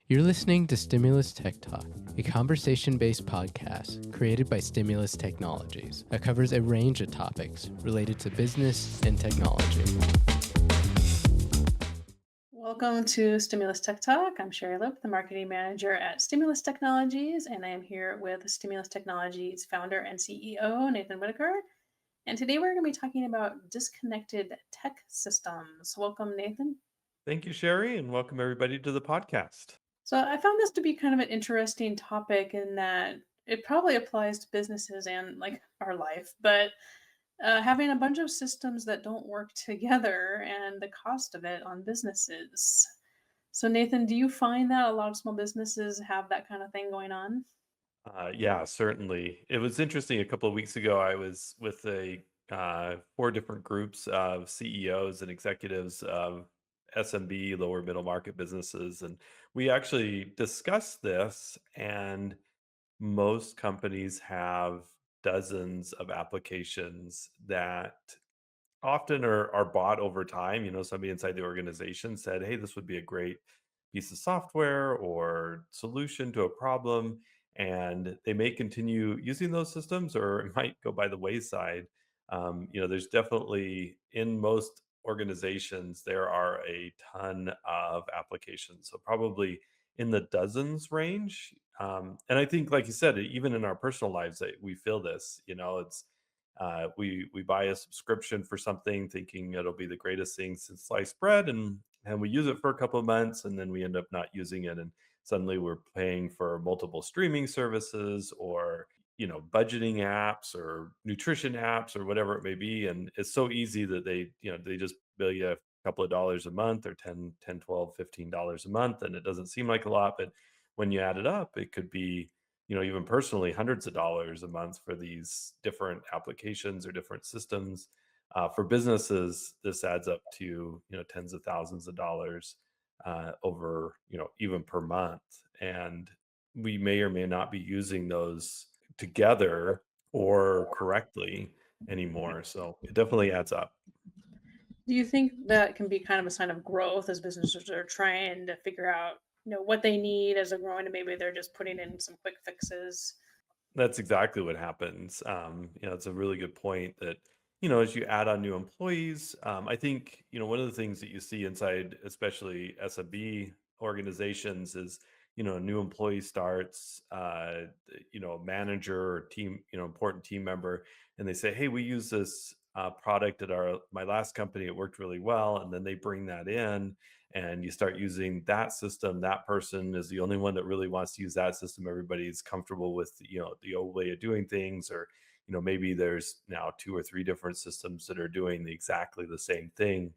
You're listening to Stimulus Tech Talk, a conversation-based podcast created by Stimulus Technologies that covers a range of topics related to business and technology. Welcome to Stimulus Tech Talk. I'm Sherry Lipp, the marketing manager at Stimulus Technologies, and I am here with Stimulus Technologies founder and CEO Nathan Whittacre. And today we're going to be talking about disconnected tech systems. Welcome, Nathan. Thank you, Sherry, and welcome everybody to the podcast. So I found this to be kind of an interesting topic in that it probably applies to businesses and like our life, but having a bunch of systems that don't work together and the cost of it on businesses. So, Nathan, do you find that a lot of small businesses have that kind of thing going on? Yeah, certainly. It was interesting. A couple of weeks ago, I was with a four different groups of CEOs and executives of SMB, lower middle market businesses, and we actually discussed this. And most companies have dozens of applications that often are bought over time. Somebody inside the organization said, hey, this would be a great piece of software or solution to a problem. And they may continue using those systems or it might go by the wayside. There's definitely in most organizations, there are a ton of applications. So probably in the dozens range. And I think, like you said, even in our personal lives, we feel this, we buy a subscription for something thinking it'll be the greatest thing since sliced bread, and we use it for a couple of months, and then we end up not using it, and suddenly we're paying for multiple streaming services or budgeting apps or nutrition apps or whatever it may be, and it's so easy that they just bill you a couple of dollars a month or 12, $15 a month, and it doesn't seem like a lot, but when you add it up, it could be even personally, hundreds of dollars a month for these different applications or different systems. For businesses, this adds up to tens of thousands of dollars over even per month, and we may or may not be using those together or correctly anymore. So it definitely adds up. Do you think that can be kind of a sign of growth as businesses are trying to figure out, what they need as they're growing, and maybe they're just putting in some quick fixes? That's exactly what happens. It's a really good point that, as you add on new employees, I think, one of the things that you see inside, especially SMB organizations is, a new employee starts, a manager or team, important team member, and they say, hey, we use this product at my last company. It worked really well. And then they bring that in and you start using that system. That person is the only one that really wants to use that system. Everybody's comfortable with the old way of doing things, or maybe there's now two or three different systems that are doing exactly the same thing.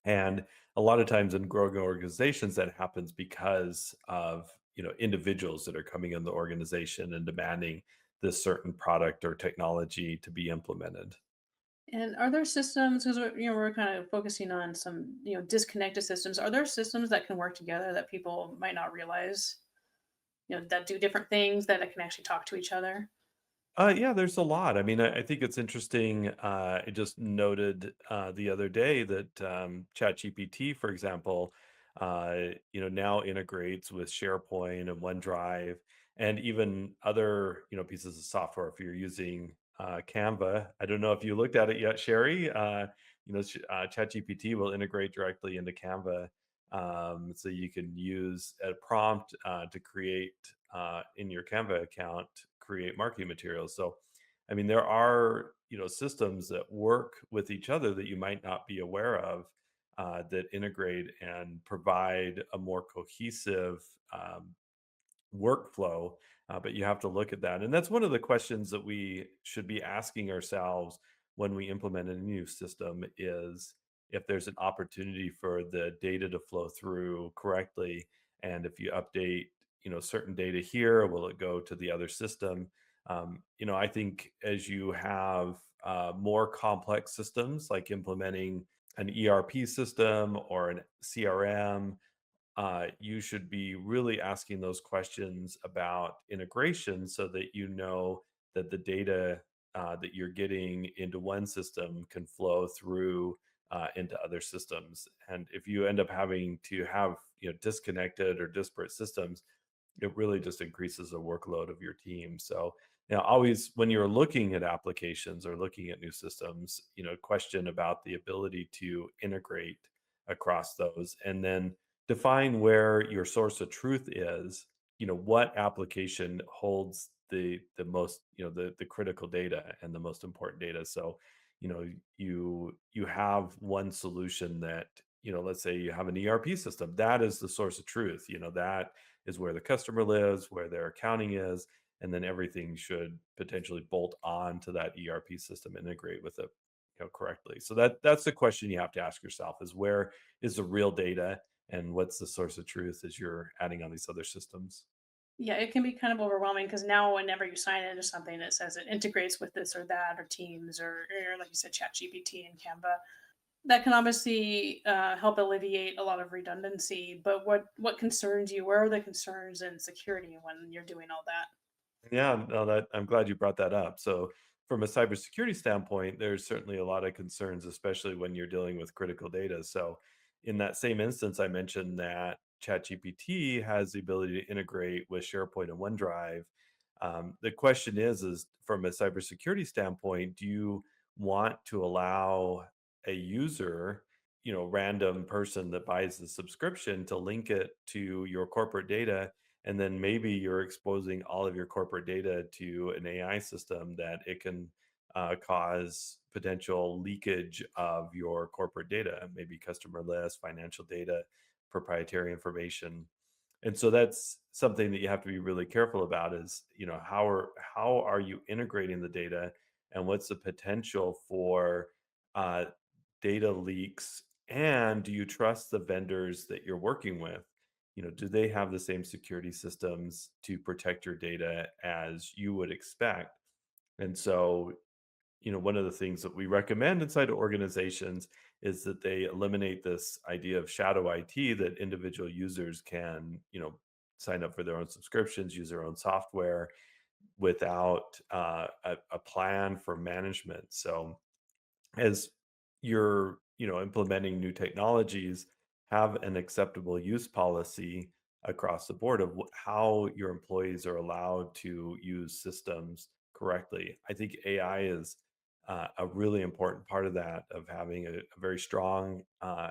And a lot of times in growing organizations, that happens because of individuals that are coming in the organization and demanding this certain product or technology to be implemented. And are there systems, because we're kind of focusing on some disconnected systems? Are there systems that can work together that people might not realize, that do different things that can actually talk to each other? Yeah, there's a lot. I mean, I think it's interesting. I just noted the other day that ChatGPT, for example, now integrates with SharePoint and OneDrive, and even other pieces of software. If you're using Canva, I don't know if you looked at it yet, Sherry. ChatGPT will integrate directly into Canva, so you can use a prompt to create in your Canva account, create marketing materials. So, I mean, there are systems that work with each other that you might not be aware of, that integrate and provide a more cohesive workflow. But you have to look at that, and that's one of the questions that we should be asking ourselves when we implement a new system: is if there's an opportunity for the data to flow through correctly, and if you update certain data here, will it go to the other system? I think as you have more complex systems, like implementing an ERP system or an CRM, you should be really asking those questions about integration so that that the data that you're getting into one system can flow through into other systems. And if you end up having to have disconnected or disparate systems, it really just increases the workload of your team. So, always when you're looking at applications or looking at new systems, question about the ability to integrate across those, and then define where your source of truth is. What application holds the most, the critical data and the most important data. So, you have one solution that, let's say you have an ERP system, that is the source of truth. That is where the customer lives, where their accounting is, and then everything should potentially bolt on to that ERP system, integrate with it, correctly. So that's the question you have to ask yourself: is where is the real data, and what's the source of truth as you're adding on these other systems? Yeah, it can be kind of overwhelming because now whenever you sign into something, it says it integrates with this or that, or Teams, or like you said, ChatGPT and Canva. That can obviously help alleviate a lot of redundancy. But what concerns you? Where are the concerns and security when you're doing all that? Yeah, no, that I'm glad you brought that up. So, from a cybersecurity standpoint, there's certainly a lot of concerns, especially when you're dealing with critical data. So, in that same instance, I mentioned that ChatGPT has the ability to integrate with SharePoint and OneDrive. The question is from a cybersecurity standpoint, do you want to allow a user, random person that buys the subscription, to link it to your corporate data, and then maybe you're exposing all of your corporate data to an AI system that it can cause potential leakage of your corporate data, maybe customer list, financial data, proprietary information. And so that's something that you have to be really careful about: is, how are you integrating the data, and what's the potential for uh, data leaks, and do you trust the vendors that you're working with? Do they have the same security systems to protect your data as you would expect? And so, one of the things that we recommend inside of organizations is that they eliminate this idea of shadow IT, that individual users can, sign up for their own subscriptions, use their own software without a plan for management. So, as you're implementing new technologies, have an acceptable use policy across the board of how your employees are allowed to use systems correctly. I think AI is a really important part of that, of having a very strong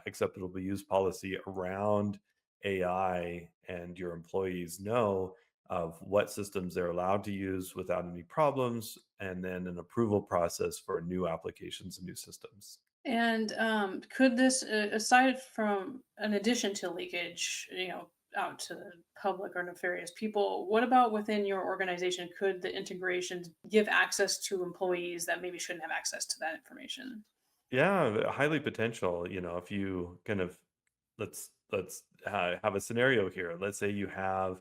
acceptable use policy around AI, and your employees know of what systems they're allowed to use without any problems, and then an approval process for new applications and new systems. And could this, aside from an addition to leakage, out to the public or nefarious people, what about within your organization? Could the integrations give access to employees that maybe shouldn't have access to that information? Yeah, highly potential. If you kind of, let's have a scenario here. Let's say you have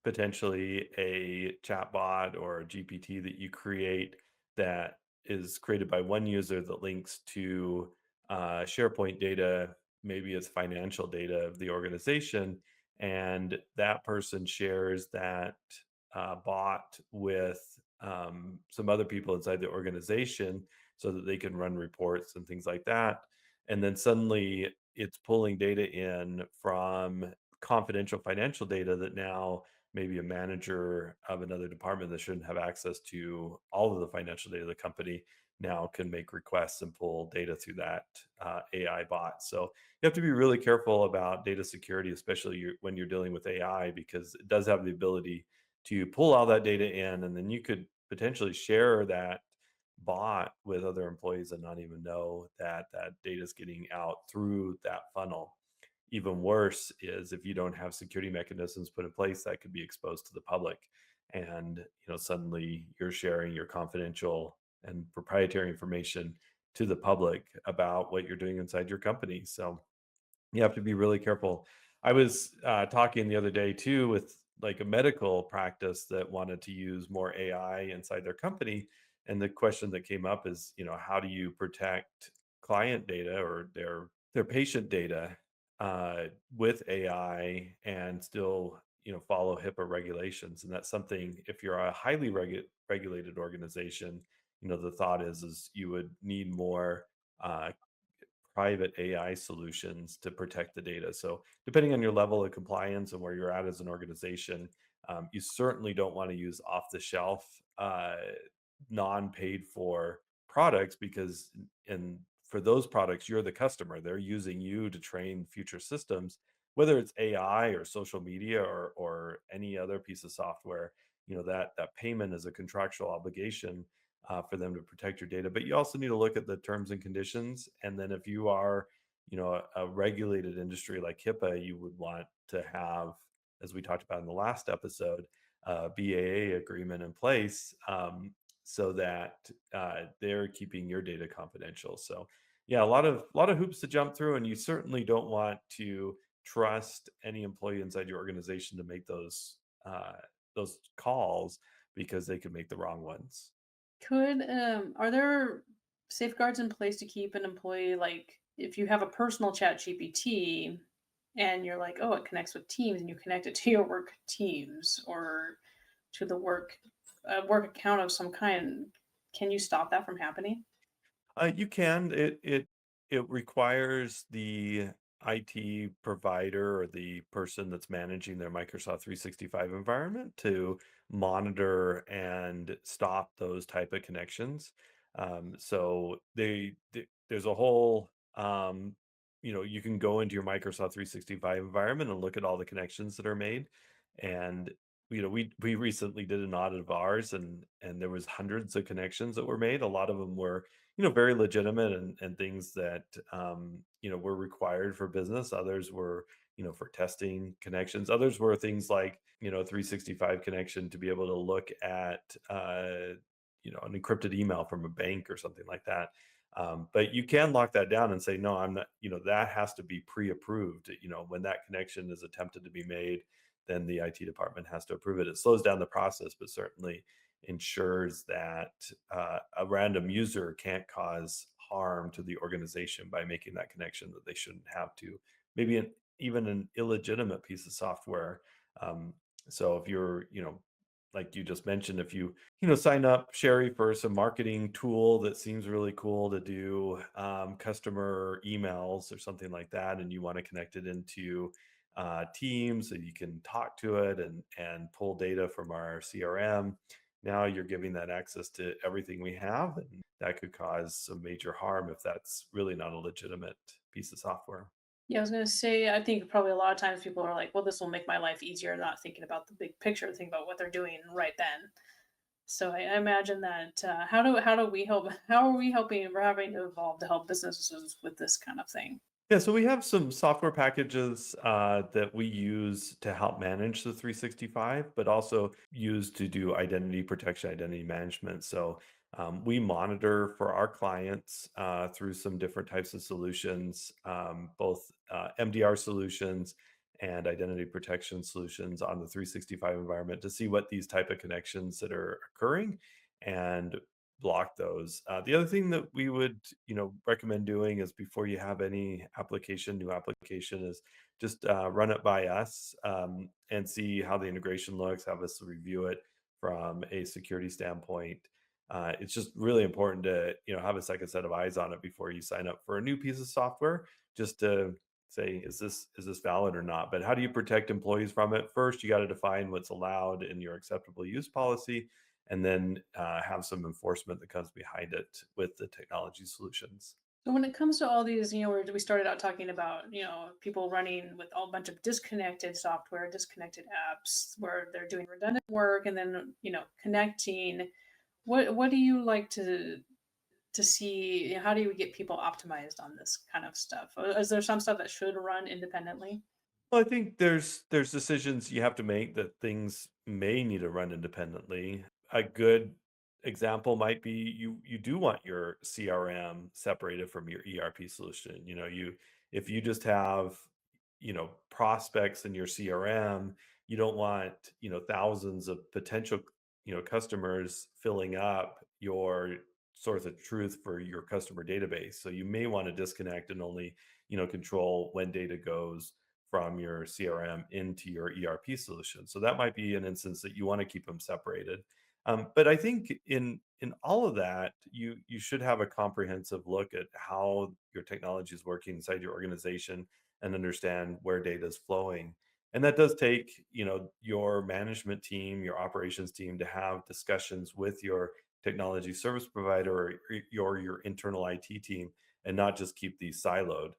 potentially a chatbot or a GPT that you create, that is created by one user, that links to SharePoint data, maybe it's financial data of the organization, and that person shares that bot with some other people inside the organization, so that they can run reports and things like that. And then suddenly it's pulling data in from confidential financial data, that now maybe a manager of another department that shouldn't have access to all of the financial data of the company now can make requests and pull data through that AI bot. So you have to be really careful about data security, especially when you're dealing with AI, because it does have the ability to pull all that data in, and then you could potentially share that bot with other employees and not even know that that data is getting out through that funnel. Even worse is if you don't have security mechanisms put in place, that could be exposed to the public, and suddenly you're sharing your confidential and proprietary information to the public about what you're doing inside your company. So you have to be really careful. I was talking the other day too with like a medical practice that wanted to use more AI inside their company, and the question that came up is, how do you protect client data or their patient data with AI, and still follow HIPAA regulations? And that's something, if you're a highly regulated organization, the thought is you would need more. Uh, private AI solutions to protect the data. So depending on your level of compliance and where you're at as an organization, you certainly don't want to use off the shelf, non-paid for products, because and for those products, you're the customer. They're using you to train future systems, whether it's AI or social media or any other piece of software. That payment is a contractual obligation for them to protect your data. But you also need to look at the terms and conditions. And then if you are, a regulated industry like HIPAA, you would want to have, as we talked about in the last episode, a BAA agreement in place, so that they're keeping your data confidential. So yeah, a lot of hoops to jump through, and you certainly don't want to trust any employee inside your organization to make those calls, because they could make the wrong ones. Are there safeguards in place to keep an employee, like if you have a personal chat GPT and you're like, oh, it connects with Teams, and you connect it to your work Teams or to the work account of some kind, can you stop that from happening? You can. It requires the IT provider or the person that's managing their Microsoft 365 environment to monitor and stop those type of connections. So there's a whole, you can go into your Microsoft 365 environment and look at all the connections that are made. And we recently did an audit of ours, and there was hundreds of connections that were made. A lot of them were very legitimate, and things that were required for business. Others were for testing connections. Others were things like 365 connection to be able to look at an encrypted email from a bank or something like that. But you can lock that down and say, no, I'm not, that has to be pre-approved. When that connection is attempted to be made, then the IT department has to approve it. It slows down the process, but certainly ensures that a random user can't cause harm to the organization by making that connection that they shouldn't have to. Maybe even an illegitimate piece of software. So if you're, like you just mentioned, if you sign up, Sherry, for some marketing tool that seems really cool to do customer emails or something like that, and you want to connect it into Teams so you can talk to it and pull data from our CRM. Now you're giving that access to everything we have, and that could cause some major harm if that's really not a legitimate piece of software. Yeah, I was gonna say, I think probably a lot of times people are like, well, this will make my life easier, not thinking about the big picture, think about what they're doing right then. So I imagine that how do we help? How are we helping? We're having to evolve to help businesses with this kind of thing. Yeah, so we have some software packages that we use to help manage the 365, but also use to do identity protection, identity management. So we monitor for our clients through some different types of solutions, both MDR solutions and identity protection solutions on the 365 environment, to see what these type of connections that are occurring and block those. The other thing that we would, recommend doing is, before you have any new application, is just run it by us, and see how the integration looks. Have us review it from a security standpoint. It's just really important to, have a second set of eyes on it before you sign up for a new piece of software, just to say, is this valid or not? But how do you protect employees from it? First, you got to define what's allowed in your acceptable use policy, and then have some enforcement that comes behind it with the technology solutions. So when it comes to all these, where we started out talking about, people running with a bunch of disconnected software, disconnected apps, where they're doing redundant work, and then connecting. What do you like to see? How do you get people optimized on this kind of stuff? Is there some stuff that should run independently? Well, I think there's decisions you have to make, that things may need to run independently. A good example might be, you do want your CRM separated from your ERP solution. If you just have, prospects in your CRM, you don't want, thousands of potential, customers filling up your source of truth for your customer database. So you may want to disconnect and only, control when data goes from your CRM into your ERP solution. So that might be an instance that you want to keep them separated. But I think in all of that, you should have a comprehensive look at how your technology is working inside your organization and understand where data is flowing. And that does take, your management team, your operations team to have discussions with your technology service provider or your internal IT team and not just keep these siloed.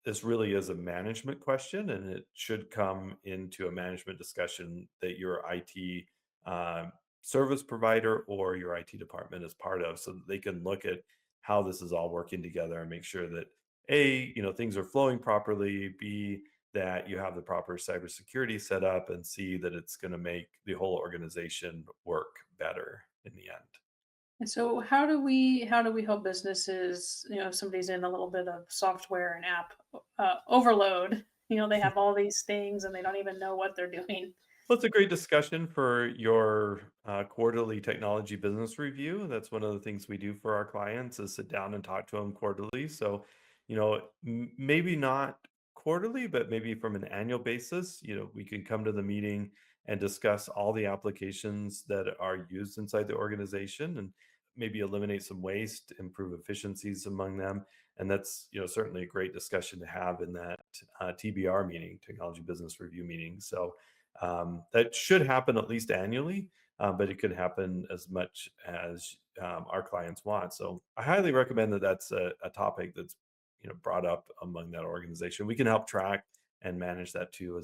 This really is a management question, and it should come into a management discussion that your IT service provider or your IT department is part of, so that they can look at how this is all working together and make sure that A, things are flowing properly, B, that you have the proper cybersecurity set up, and C, that it's going to make the whole organization work better in the end. And so how do we help businesses, if somebody's in a little bit of software and app overload, they have all these things and they don't even know what they're doing. Well, it's a great discussion for your quarterly technology business review. That's one of the things we do for our clients is sit down and talk to them quarterly. So, maybe not quarterly, but maybe from an annual basis, we can come to the meeting and discuss all the applications that are used inside the organization and maybe eliminate some waste, improve efficiencies among them. And that's, certainly a great discussion to have in that TBR meeting, technology business review meeting. So, that should happen at least annually, but it could happen as much as our clients want. So I highly recommend that that's a topic that's brought up among that organization. We can help track and manage that too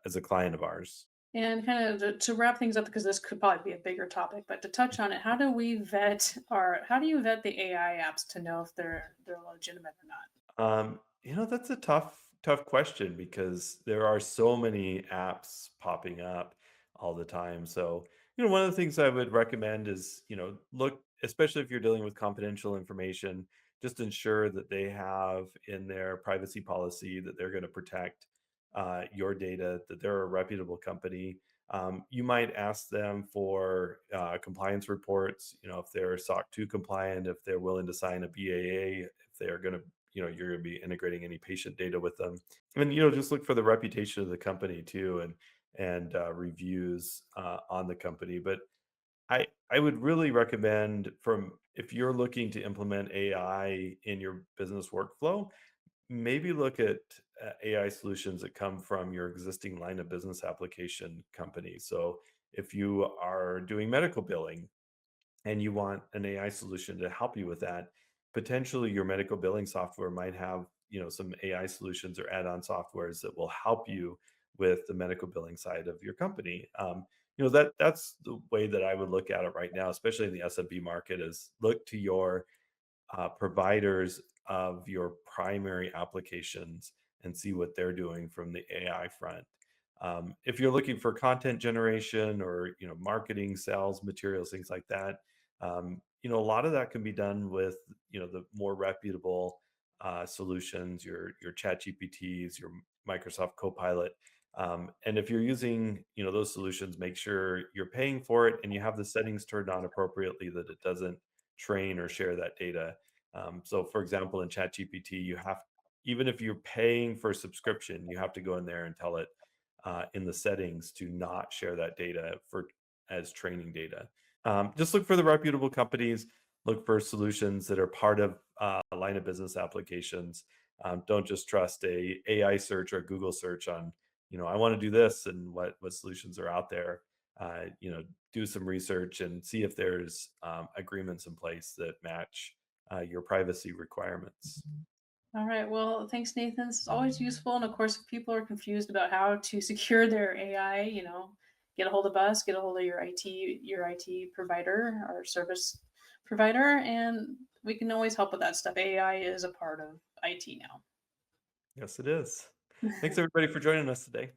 as a client of ours. And kind of to wrap things up, because this could probably be a bigger topic, but to touch on it, how do you vet the AI apps to know if they're legitimate or not? That's a tough question because there are so many apps popping up all the time. So, one of the things I would recommend is, look, especially if you're dealing with confidential information, just ensure that they have in their privacy policy that they're going to protect your data, that they're a reputable company. You might ask them for compliance reports, if they're SOC 2 compliant, if they're willing to sign a BAA, if they're going to you're going to be integrating any patient data with them, and just look for the reputation of the company too, and reviews on the company. But I would really recommend, from if you're looking to implement AI in your business workflow, maybe look at AI solutions that come from your existing line of business application company. So if you are doing medical billing and you want an AI solution to help you with that, potentially your medical billing software might have, some AI solutions or add-on softwares that will help you with the medical billing side of your company. That's the way that I would look at it right now, especially in the SMB market, is look to your providers of your primary applications and see what they're doing from the AI front. If you're looking for content generation or marketing, sales, materials, things like that, a lot of that can be done with the more reputable solutions, your Chat GPTs, your Microsoft Copilot. And if you're using those solutions, make sure you're paying for it and you have the settings turned on appropriately, that it doesn't train or share that data. So, for example, in ChatGPT, even if you're paying for a subscription, you have to go in there and tell it in the settings to not share that data as training data. Just look for the reputable companies. Look for solutions that are part of line of business applications. Don't just trust a AI search or Google search on, I want to do this and what solutions are out there. Do some research and see if there's agreements in place that match your privacy requirements. All right. Well, thanks, Nathan. This is always useful. And of course, if people are confused about how to secure their AI, get a hold of us, get a hold of your IT provider or service provider, and we can always help with that stuff. AI is a part of IT now. Yes, it is. Thanks everybody for joining us today.